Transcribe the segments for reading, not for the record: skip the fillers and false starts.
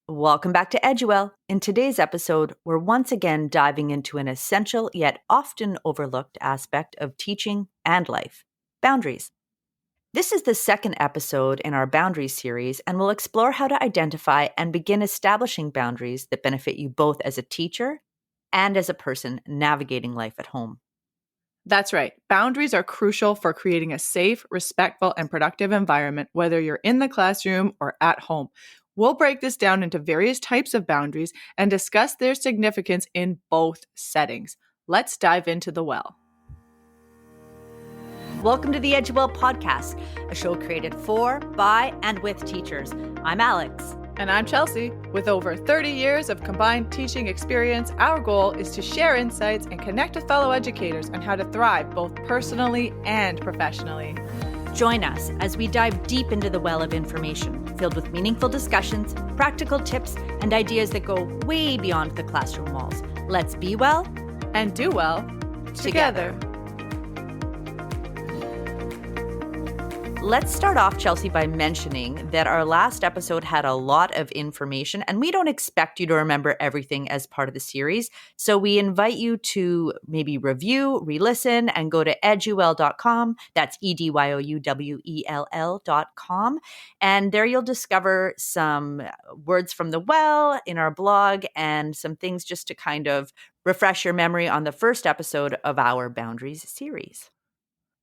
Welcome back to EdYouWell. In today's episode, we're once again diving into an essential yet often overlooked aspect of teaching and life: boundaries. This is the second episode in our boundaries series, and we'll explore how to identify and begin establishing boundaries that benefit you both as a teacher and as a person navigating life at home. That's right. Boundaries are crucial for creating a safe, respectful, and productive environment, whether you're in the classroom or at home. We'll break this down into various types of boundaries and discuss their significance in both settings. Let's dive into the well. Welcome to the EdYouWell podcast, a show created for, by, and with teachers. I'm Alex. And I'm Chelsea. With over 30 years of combined teaching experience, our goal is to share insights and connect with fellow educators on how to thrive both personally and professionally. Join us as we dive deep into the well of information, filled with meaningful discussions, practical tips, and ideas that go way beyond the classroom walls. Let's be well and do well together. Let's start off, Chelsea, by mentioning that our last episode had a lot of information, and we don't expect you to remember everything as part of the series. So we invite you to maybe review, re-listen, and go to edyouwell.com. That's EdYouWell.com. And there you'll discover some words from the well in our blog and some things just to kind of refresh your memory on the first episode of our Boundaries series.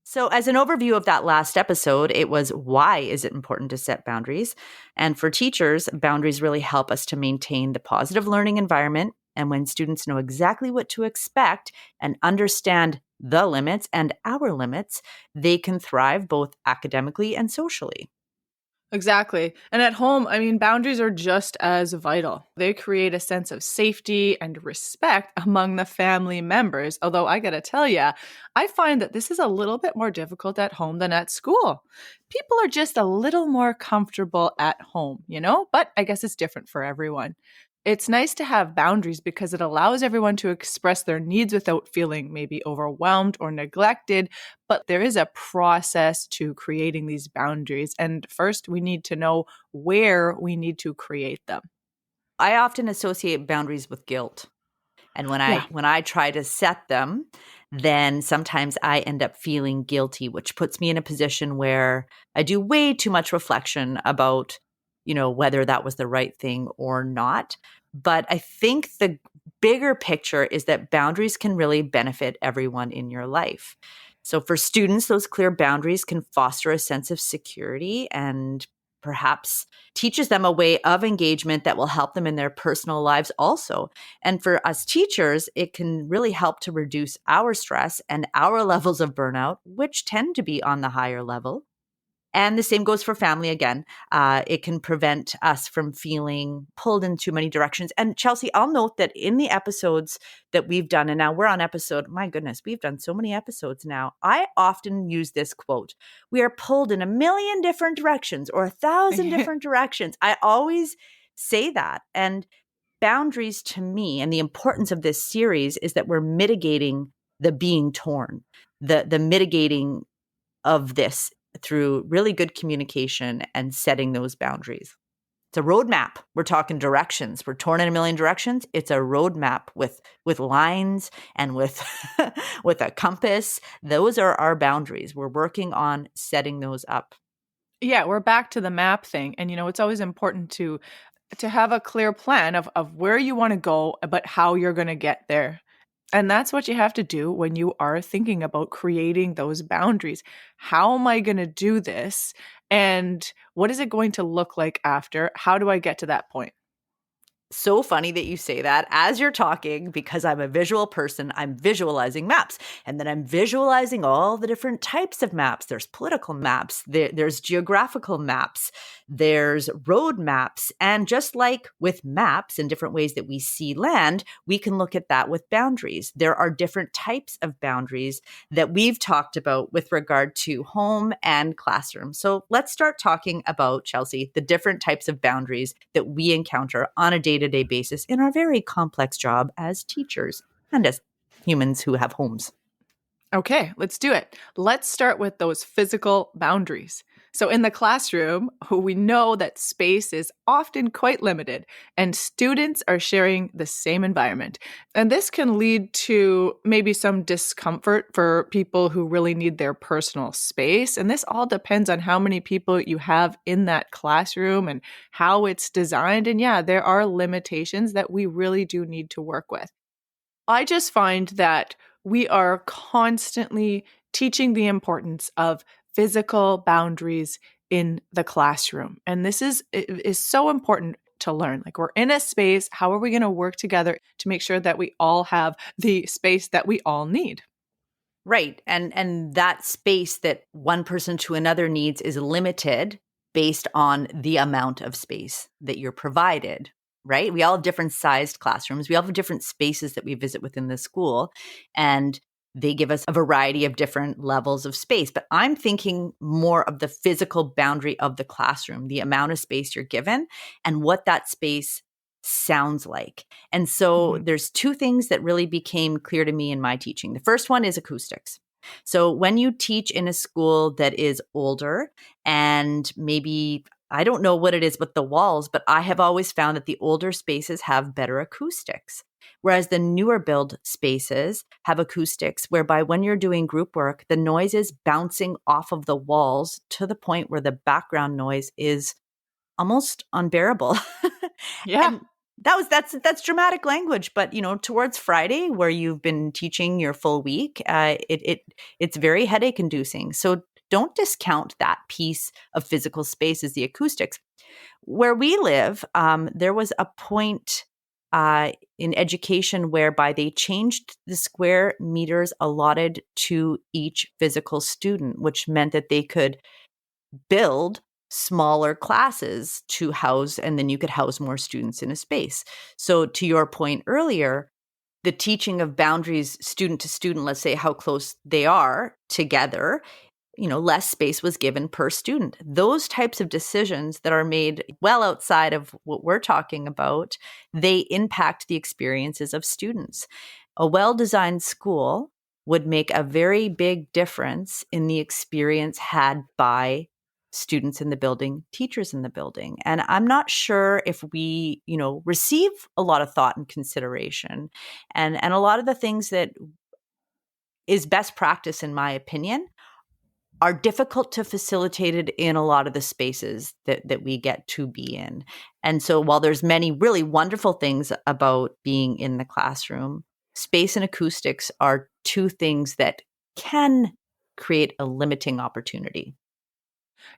So as an overview of that last episode, it was why is it important to set boundaries? And for teachers, boundaries really help us to maintain the positive learning environment. And when students know exactly what to expect and understand the limits and our limits, they can thrive both academically and socially. Exactly. And at home, boundaries are just as vital. They create a sense of safety and respect among the family members. Although I gotta tell you, I find that this is a little bit more difficult at home than at school. People are just a little more comfortable at home, but I guess it's different for everyone. It's nice to have boundaries because it allows everyone to express their needs without feeling maybe overwhelmed or neglected. But there is a process to creating these boundaries. And first, we need to know where we need to create them. I often associate boundaries with guilt. And when I try to set them, then sometimes I end up feeling guilty, which puts me in a position where I do way too much reflection about whether that was the right thing or not. But I think the bigger picture is that boundaries can really benefit everyone in your life. So for students, those clear boundaries can foster a sense of security and perhaps teaches them a way of engagement that will help them in their personal lives also. And for us teachers, it can really help to reduce our stress and our levels of burnout, which tend to be on the higher level. And the same goes for family again. It can prevent us from feeling pulled in too many directions. And Chelsea, I'll note that in the episodes that we've done, and now we're on episode, my goodness, we've done so many episodes now. I often use this quote: we are pulled in a million different directions or 1,000 different directions. I always say that. And boundaries to me, and the importance of this series is that we're mitigating the being torn, the mitigating of this through really good communication and setting those boundaries. It's a roadmap. We're talking directions. We're torn in a million directions. It's a roadmap with lines and with with a compass. Those are our boundaries. We're working on setting those up. Yeah, we're back to the map thing. And it's always important to have a clear plan of where you want to go, but how you're going to get there. And that's what you have to do when you are thinking about creating those boundaries. How am I going to do this? And what is it going to look like after? How do I get to that point? So funny that you say that as you're talking, because I'm a visual person. I'm visualizing maps, and then I'm visualizing all the different types of maps. There's political maps, there's geographical maps, there's road maps. And just like with maps and different ways that we see land, we can look at that with boundaries. There are different types of boundaries that we've talked about with regard to home and classroom. So let's start talking about, Chelsea, the different types of boundaries that we encounter on a day-to-day basis in our very complex job as teachers and as humans who have homes. Okay, let's do it. Let's start with those physical boundaries. So, in the classroom, we know that space is often quite limited, and students are sharing the same environment. And this can lead to maybe some discomfort for people who really need their personal space. And this all depends on how many people you have in that classroom and how it's designed. And yeah, there are limitations that we really do need to work with. I just find that we are constantly teaching the importance of physical boundaries in the classroom. And this is so important to learn. Like, we're in a space, how are we going to work together to make sure that we all have the space that we all need? Right. And that space that one person to another needs is limited based on the amount of space that you're provided, right? We all have different sized classrooms. We all have different spaces that we visit within the school, and they give us a variety of different levels of space. But I'm thinking more of the physical boundary of the classroom, the amount of space you're given and what that space sounds like. And so Mhm. there's two things that really became clear to me in my teaching. The first one is acoustics. So when you teach in a school that is older and maybe I don't know what it is with the walls, but I have always found that the older spaces have better acoustics. Whereas the newer build spaces have acoustics whereby when you're doing group work, the noise is bouncing off of the walls to the point where the background noise is almost unbearable. Yeah. And that's dramatic language, but towards Friday, where you've been teaching your full week, it's very headache inducing. So don't discount that piece of physical space as the acoustics. Where we live, there was a point in education whereby they changed the square meters allotted to each physical student, which meant that they could build smaller classes to house, and then you could house more students in a space. So to your point earlier, the teaching of boundaries student to student, let's say how close they are together, less space was given per student. Those types of decisions that are made well outside of what we're talking about, they impact the experiences of students. A well-designed school would make a very big difference in the experience had by students in the building, teachers in the building. And I'm not sure if we, receive a lot of thought and consideration. And a lot of the things that is best practice, in my opinion, are difficult to facilitate it in a lot of the spaces that we get to be in. And so while there's many really wonderful things about being in the classroom, space and acoustics are two things that can create a limiting opportunity.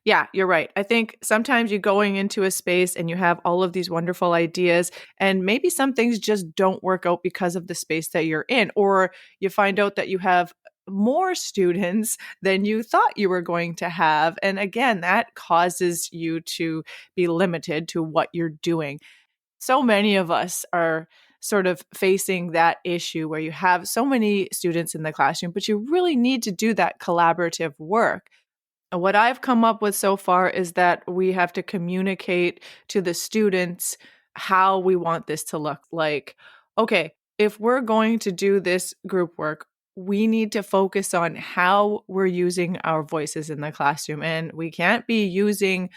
Yeah, you're right. I think sometimes you're going into a space and you have all of these wonderful ideas, and maybe some things just don't work out because of the space that you're in, or you find out that you have more students than you thought you were going to have. And again, that causes you to be limited to what you're doing. So many of us are sort of facing that issue where you have so many students in the classroom, but you really need to do that collaborative work. What I've come up with so far is that we have to communicate to the students how we want this to look like. Okay, if we're going to do this group work, we need to focus on how we're using our voices in the classroom. And we can't be using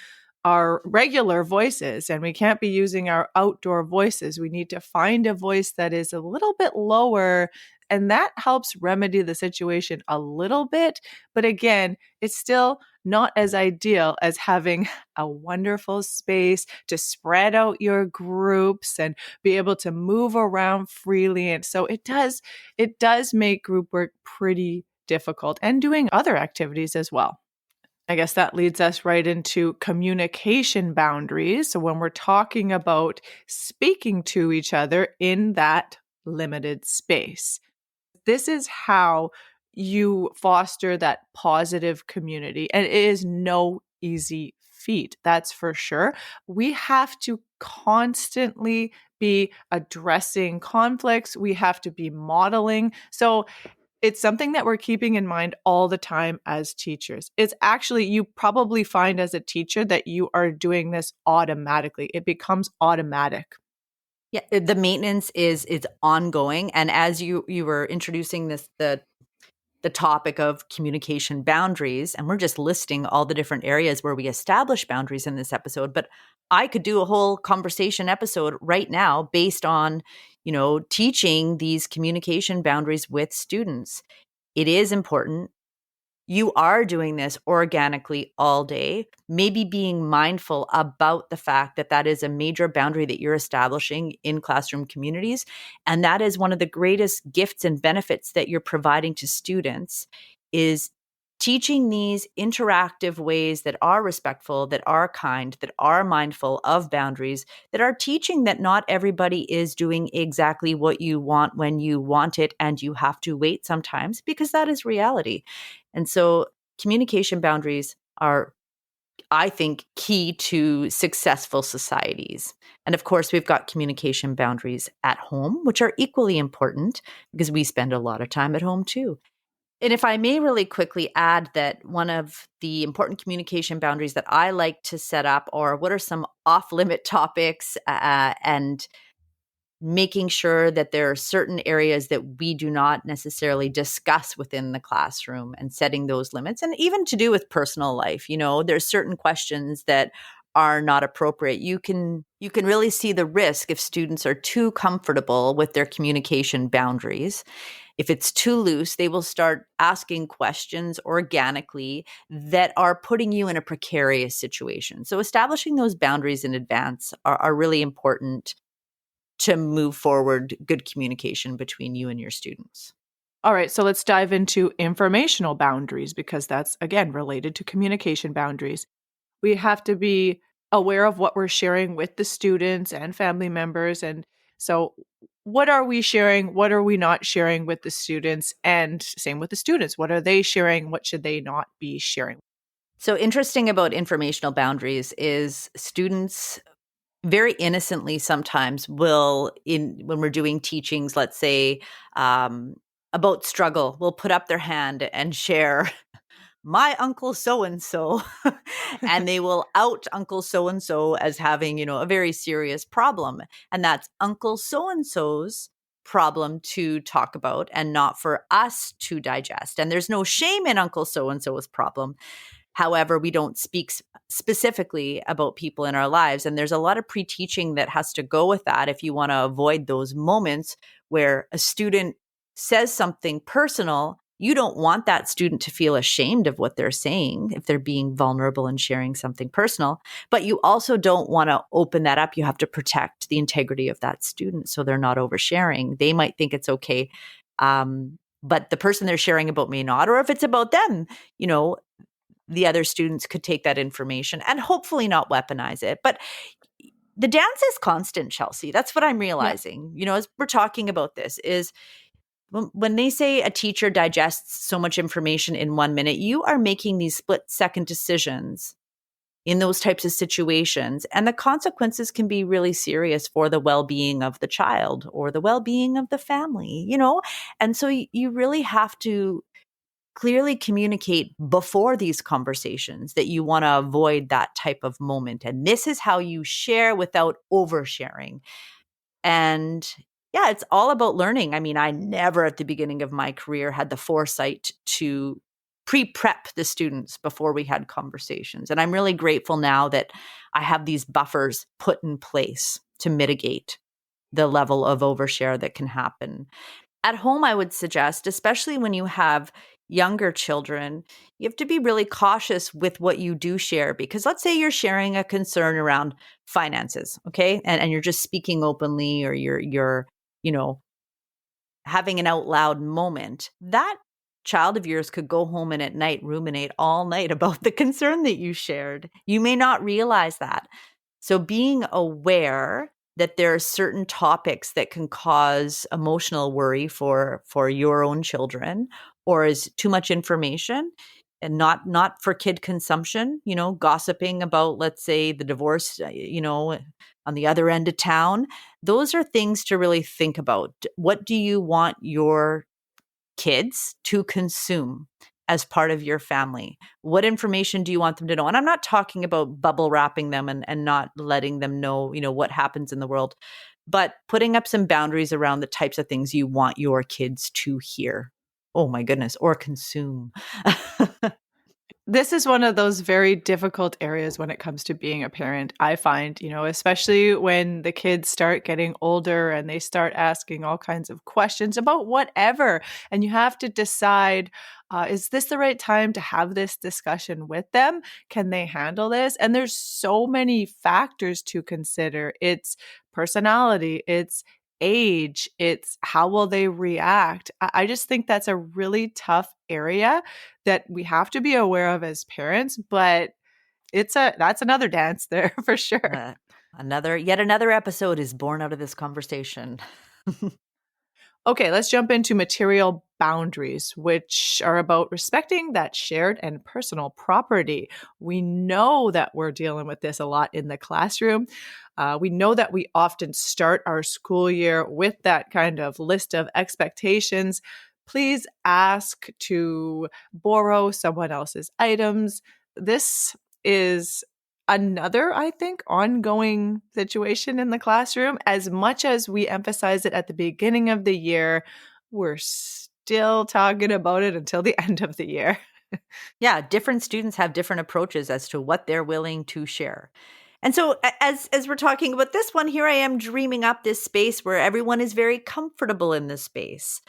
our regular voices and we can't be using our outdoor voices. We need to find a voice that is a little bit lower, and that helps remedy the situation a little bit. But again, it's still not as ideal as having a wonderful space to spread out your groups and be able to move around freely. And so it does make group work pretty difficult, and doing other activities as well. I guess that leads us right into communication boundaries. So, when we're talking about speaking to each other in that limited space, this is how you foster that positive community. And it is no easy feat, that's for sure. We have to constantly be addressing conflicts, we have to be modeling. So, it's something that we're keeping in mind all the time as teachers. It's actually, you probably find as a teacher that you are doing this automatically. It becomes automatic. Yeah, the maintenance is ongoing. And as you were introducing the topic of communication boundaries, and we're just listing all the different areas where we establish boundaries in this episode, but I could do a whole conversation episode right now based on, teaching these communication boundaries with students. It is important. You are doing this organically all day, maybe being mindful about the fact that that is a major boundary that you're establishing in classroom communities. And that is one of the greatest gifts and benefits that you're providing to students, is teaching these interactive ways that are respectful, that are kind, that are mindful of boundaries, that are teaching that not everybody is doing exactly what you want when you want it, and you have to wait sometimes, because that is reality. And so communication boundaries are, I think, key to successful societies. And of course, we've got communication boundaries at home, which are equally important because we spend a lot of time at home too. And if I may really quickly add that one of the important communication boundaries that I like to set up, or what are some off-limit topics, and making sure that there are certain areas that we do not necessarily discuss within the classroom, and setting those limits, and even to do with personal life. There's certain questions that are not appropriate. You can really see the risk if students are too comfortable with their communication boundaries. If it's too loose, they will start asking questions organically that are putting you in a precarious situation. So establishing those boundaries in advance are really important to move forward good communication between you and your students. All right, so let's dive into informational boundaries, because that's, again, related to communication boundaries. We have to be aware of what we're sharing with the students and family members. And so, what are we sharing? What are we not sharing with the students? And same with the students. What are they sharing? What should they not be sharing? So interesting about informational boundaries is students very innocently sometimes will, when we're doing teachings, let's say, about struggle, will put up their hand and share my uncle so and so, and they will out uncle so and so as having, a very serious problem, and that's uncle so and so's problem to talk about, and not for us to digest. And there's no shame in uncle so and so's problem. However, we don't speak specifically about people in our lives. And there's a lot of pre-teaching that has to go with that if you want to avoid those moments where a student says something personal. You don't want that student to feel ashamed of what they're saying if they're being vulnerable and sharing something personal. But you also don't want to open that up. You have to protect the integrity of that student so they're not oversharing. They might think it's okay, but the person they're sharing about may not. Or if it's about them, the other students could take that information and hopefully not weaponize it. But the dance is constant, Chelsea. That's what I'm realizing, as we're talking about this, is when they say a teacher digests so much information in 1 minute, you are making these split-second decisions in those types of situations. And the consequences can be really serious for the well-being of the child or the well-being of the family, And so you really have to clearly communicate before these conversations that you want to avoid that type of moment. And this is how you share without oversharing. And yeah, it's all about learning. I mean, I never at the beginning of my career had the foresight to pre-prep the students before we had conversations. And I'm really grateful now that I have these buffers put in place to mitigate the level of overshare that can happen. At home, I would suggest, especially when you have younger children, you have to be really cautious with what you do share, because let's say you're sharing a concern around finances, okay? And you're just speaking openly, or you're, having an out loud moment. That child of yours could go home and at night ruminate all night about the concern that you shared. You may not realize that. So being aware that there are certain topics that can cause emotional worry for your own children, or is too much information and not for kid consumption, gossiping about, let's say, the divorce, on the other end of town. Those are things to really think about. What do you want your kids to consume as part of your family? What information do you want them to know? And I'm not talking about bubble wrapping them and not letting them know, what happens in the world, but putting up some boundaries around the types of things you want your kids to hear Oh my goodness, or consume. This is one of those very difficult areas when it comes to being a parent. I find, especially when the kids start getting older and they start asking all kinds of questions about whatever. And you have to decide, is this the right time to have this discussion with them? Can they handle this? And there's so many factors to consider. It's personality, it's age, it's how will they react. I just think that's a really tough area that we have to be aware of as parents, but that's another dance there for sure. Yet another episode is born out of this conversation. Okay, let's jump into material boundaries, which are about respecting that shared and personal property. We know that we're dealing with this a lot in the classroom. We know that we often start our school year with that kind of list of expectations. Please ask to borrow someone else's items. This is another, I think, ongoing situation in the classroom. As much as we emphasize it at the beginning of the year, we're still talking about it until the end of the year. Yeah, different students have different approaches as to what they're willing to share. And so as we're talking about this one, here I am dreaming up this space where everyone is very comfortable in this space.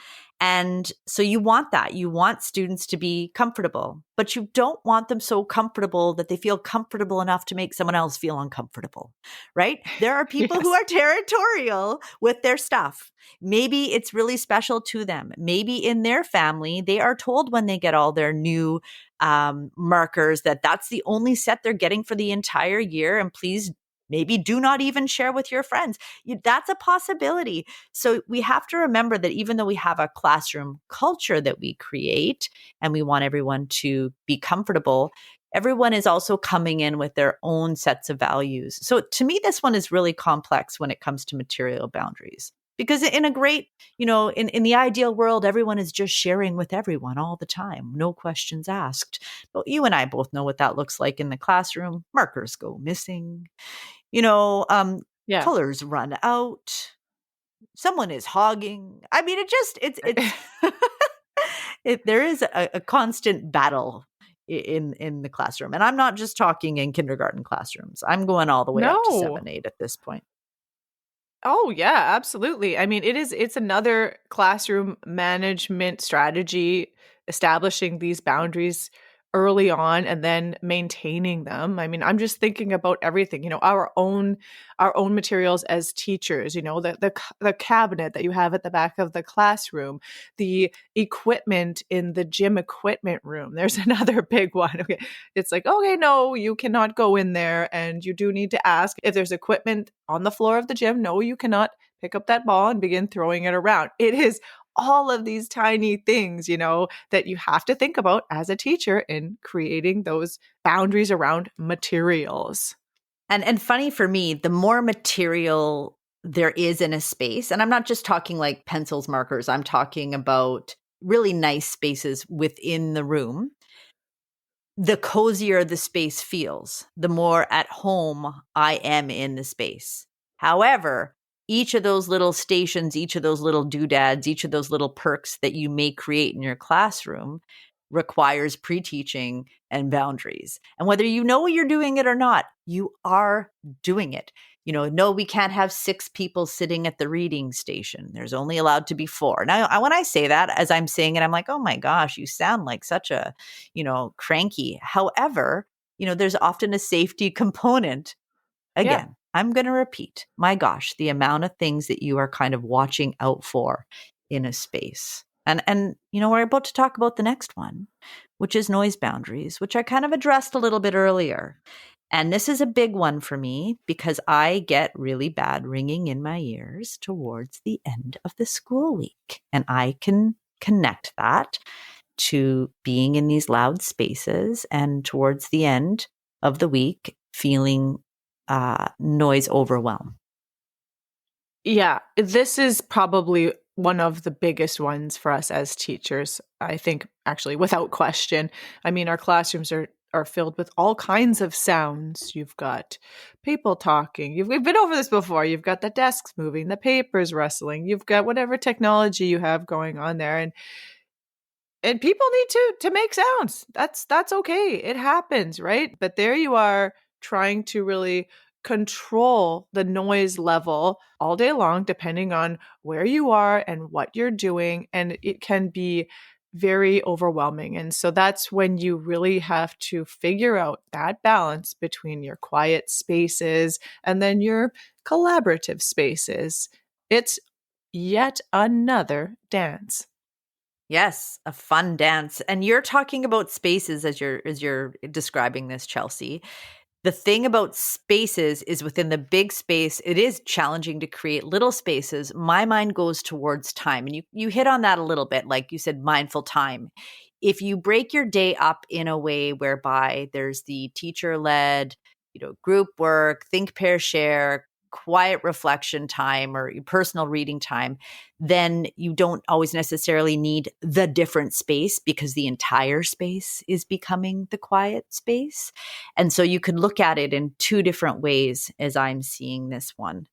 And so you want that. You want students to be comfortable, but you don't want them so comfortable that they feel comfortable enough to make someone else feel uncomfortable, right? There are people who Yes. are territorial with their stuff. Maybe it's really special to them. Maybe in their family, they are told when they get all their new markers that that's the only set they're getting for the entire year. And please, maybe do not even share with your friends. That's a possibility. So we have to remember that even though we have a classroom culture that we create and we want everyone to be comfortable, everyone is also coming in with their own sets of values. So to me, this one is really complex when it comes to material boundaries. Because in a great, in the ideal world, everyone is just sharing with everyone all the time, no questions asked. But you and I both know what that looks like in the classroom. Markers go missing, Yeah. colors run out. Someone is hogging. I mean, it's there is a constant battle in the classroom. And I'm not just talking in kindergarten classrooms. I'm going all the way up to No. 7, 8 at this point. Oh, yeah, absolutely. I mean, it's another classroom management strategy, establishing these boundaries early on and then maintaining them. I mean, I'm just thinking about everything, our own materials as teachers, the cabinet that you have at the back of the classroom, the equipment in the gym equipment room. There's another big one. Okay. It's like, okay, no, you cannot go in there, and you do need to ask if there's equipment on the floor of the gym. No, you cannot pick up that ball and begin throwing it around. It is all of these tiny things, that you have to think about as a teacher in creating those boundaries around materials. And funny for me, the more material there is in a space, and I'm not just talking like pencils, markers, I'm talking about really nice spaces within the room, the cozier the space feels, the more at home I am in the space. However, each of those little stations, each of those little doodads, each of those little perks that you may create in your classroom requires pre-teaching and boundaries. And whether you know you're doing it or not, you are doing it. No, we can't have 6 people sitting at the reading station. There's only allowed to be 4. Now, when I say that, as I'm saying it, I'm like, oh my gosh, you sound like such a, cranky. However, there's often a safety component. Yeah. Again, I'm going to repeat, my gosh, the amount of things that you are kind of watching out for in a space. And we're about to talk about the next one, which is noise boundaries, which I kind of addressed a little bit earlier. And this is a big one for me because I get really bad ringing in my ears towards the end of the school week. And I can connect that to being in these loud spaces and towards the end of the week feeling noise overwhelm. Yeah, this is probably one of the biggest ones for us as teachers. I think, actually, without question. I mean, our classrooms are filled with all kinds of sounds. You've got people talking. We've been over this before. You've got the desks moving, the papers rustling. You've got whatever technology you have going on there, and And people need to make sounds. That's okay. It happens, right? But there you are trying to really control the noise level all day long, depending on where you are and what you're doing. And it can be very overwhelming. And so that's when you really have to figure out that balance between your quiet spaces and then your collaborative spaces. It's yet another dance. Yes, a fun dance. And you're talking about spaces as you're describing this, Chelsea. The thing about spaces is within the big space, it is challenging to create little spaces. My mind goes towards time. And you hit on that a little bit, like you said, mindful time. If you break your day up in a way whereby there's the teacher led, group work, think, pair, share, quiet reflection time or personal reading time, then you don't always necessarily need the different space because the entire space is becoming the quiet space. And so you could look at it in two different ways as I'm seeing this one.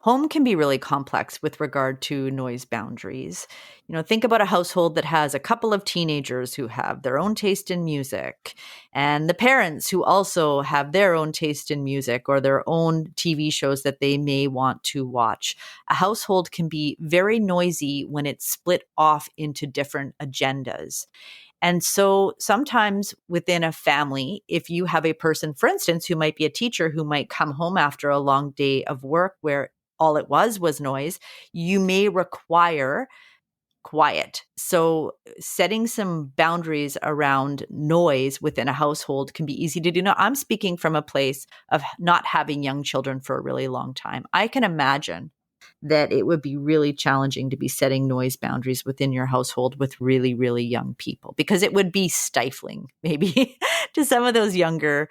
Home can be really complex with regard to noise boundaries. Think about a household that has a couple of teenagers who have their own taste in music, and the parents who also have their own taste in music or their own TV shows that they may want to watch. A household can be very noisy when it's split off into different agendas. And so sometimes within a family, if you have a person, for instance, who might be a teacher who might come home after a long day of work where all it was noise, you may require quiet. So setting some boundaries around noise within a household can be easy to do. Now, I'm speaking from a place of not having young children for a really long time. I can imagine that it would be really challenging to be setting noise boundaries within your household with really, really young people because it would be stifling maybe to some of those younger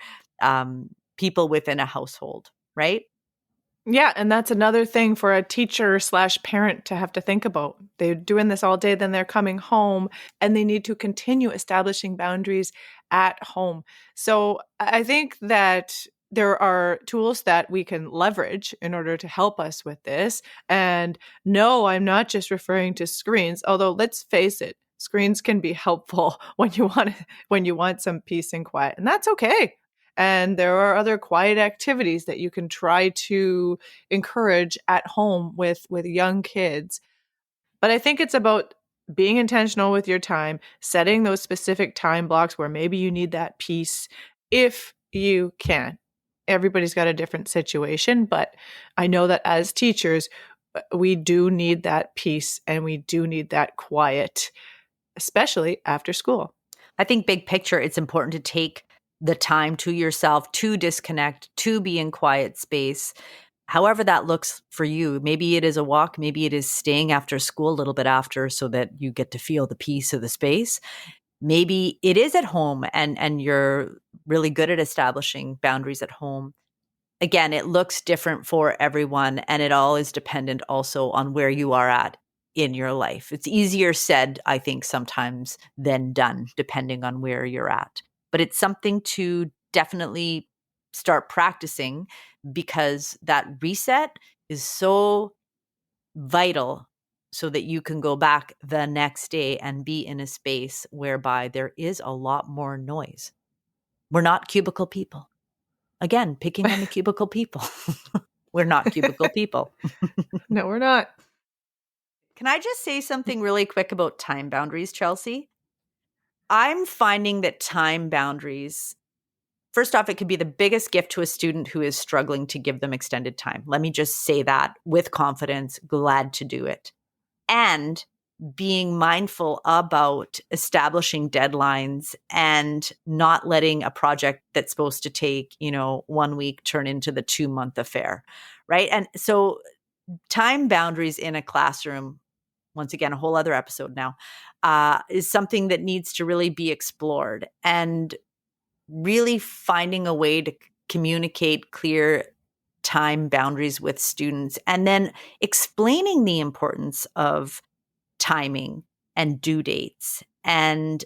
people within a household, right? Yeah, and that's another thing for a teacher slash parent to have to think about. They're doing this all day, then they're coming home, and they need to continue establishing boundaries at home. So I think that there are tools that we can leverage in order to help us with this. And no, I'm not just referring to screens, although let's face it, screens can be helpful when you want some peace and quiet, and that's okay. And there are other quiet activities that you can try to encourage at home with young kids. But I think it's about being intentional with your time, setting those specific time blocks where maybe you need that peace if you can. Everybody's got a different situation, but I know that as teachers, we do need that peace and we do need that quiet, especially after school. I think big picture, it's important to take the time to yourself to disconnect, to be in quiet space, however that looks for you. Maybe it is a walk, maybe it is staying after school a little bit after so that you get to feel the peace of the space. Maybe it is at home and you're really good at establishing boundaries at home. Again, it looks different for everyone, and it all is dependent also on where you are at in your life. It's easier said, I think, sometimes than done, depending on where you're at. But it's something to definitely start practicing because that reset is so vital so that you can go back the next day and be in a space whereby there is a lot more noise. We're not cubicle people. Again, picking on the cubicle people. We're not cubicle people. No, we're not. Can I just say something really quick about time boundaries, Chelsea? I'm finding that time boundaries, first off, it could be the biggest gift to a student who is struggling to give them extended time. Let me just say that with confidence, glad to do it. And being mindful about establishing deadlines and not letting a project that's supposed to take, 1 week turn into the 2-month affair, right? And so time boundaries in a classroom, once again, a whole other episode now, is something that needs to really be explored and really finding a way to communicate clear time boundaries with students and then explaining the importance of timing and due dates and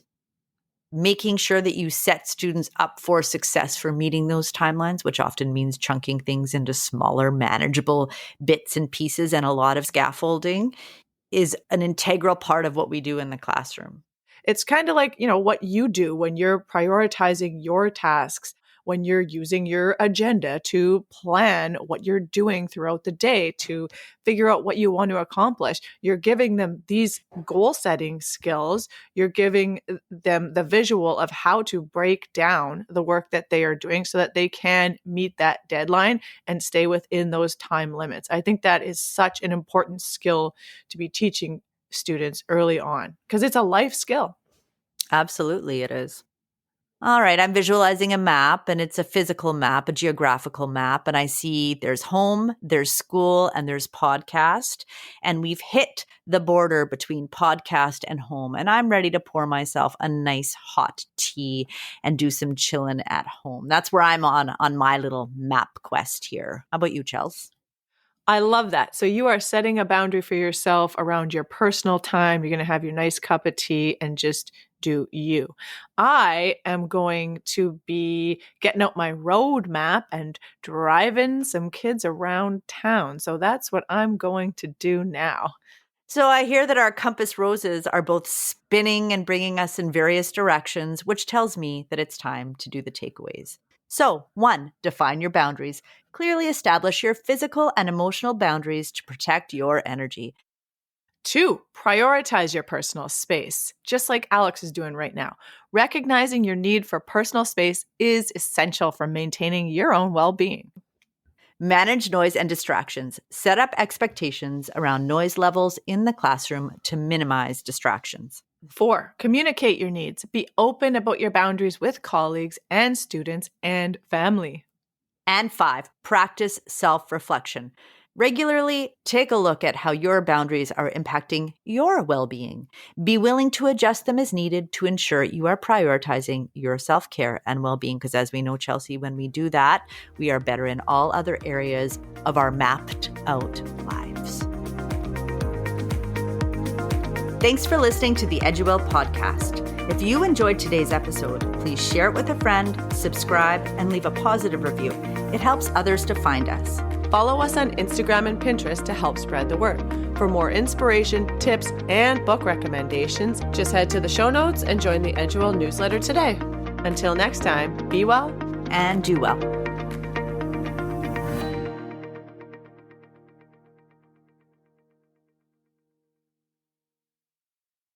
making sure that you set students up for success for meeting those timelines, which often means chunking things into smaller, manageable bits and pieces and a lot of scaffolding. is an integral part of what we do in the classroom. It's kind of like, what you do when you're prioritizing your tasks, when you're using your agenda to plan what you're doing throughout the day, to figure out what you want to accomplish. You're giving them these goal setting skills. You're giving them the visual of how to break down the work that they are doing so that they can meet that deadline and stay within those time limits. I think that is such an important skill to be teaching students early on because it's a life skill. Absolutely, it is. All right, I'm visualizing a map, and it's a physical map, a geographical map, and I see there's home, there's school, and there's podcast, and we've hit the border between podcast and home, and I'm ready to pour myself a nice hot tea and do some chilling at home. That's where I'm on my little map quest here. How about you, Chels? I love that. So you are setting a boundary for yourself around your personal time. You're going to have your nice cup of tea and just do you. I am going to be getting out my road map and driving some kids around town. So that's what I'm going to do now. So I hear that our compass roses are both spinning and bringing us in various directions, which tells me that it's time to do the takeaways. So 1, define your boundaries. Clearly establish your physical and emotional boundaries to protect your energy. 2, prioritize your personal space, just like Alex is doing right now. Recognizing your need for personal space is essential for maintaining your own well-being. Manage noise and distractions. Set up expectations around noise levels in the classroom to minimize distractions. 4, communicate your needs. Be open about your boundaries with colleagues and students and family. And 5, practice self-reflection. Regularly take a look at how your boundaries are impacting your well-being. Be willing to adjust them as needed to ensure you are prioritizing your self-care and well-being, because as we know, Chelsea, when we do that, we are better in all other areas of our mapped out lives. Thanks for listening to the EdYouWell podcast. If you enjoyed today's episode, please share it with a friend, subscribe, and leave a positive review. It helps others to find us. Follow us on Instagram and Pinterest to help spread the word. For more inspiration, tips, and book recommendations, just head to the show notes and join the EdYouWell newsletter today. Until next time, be well and do well.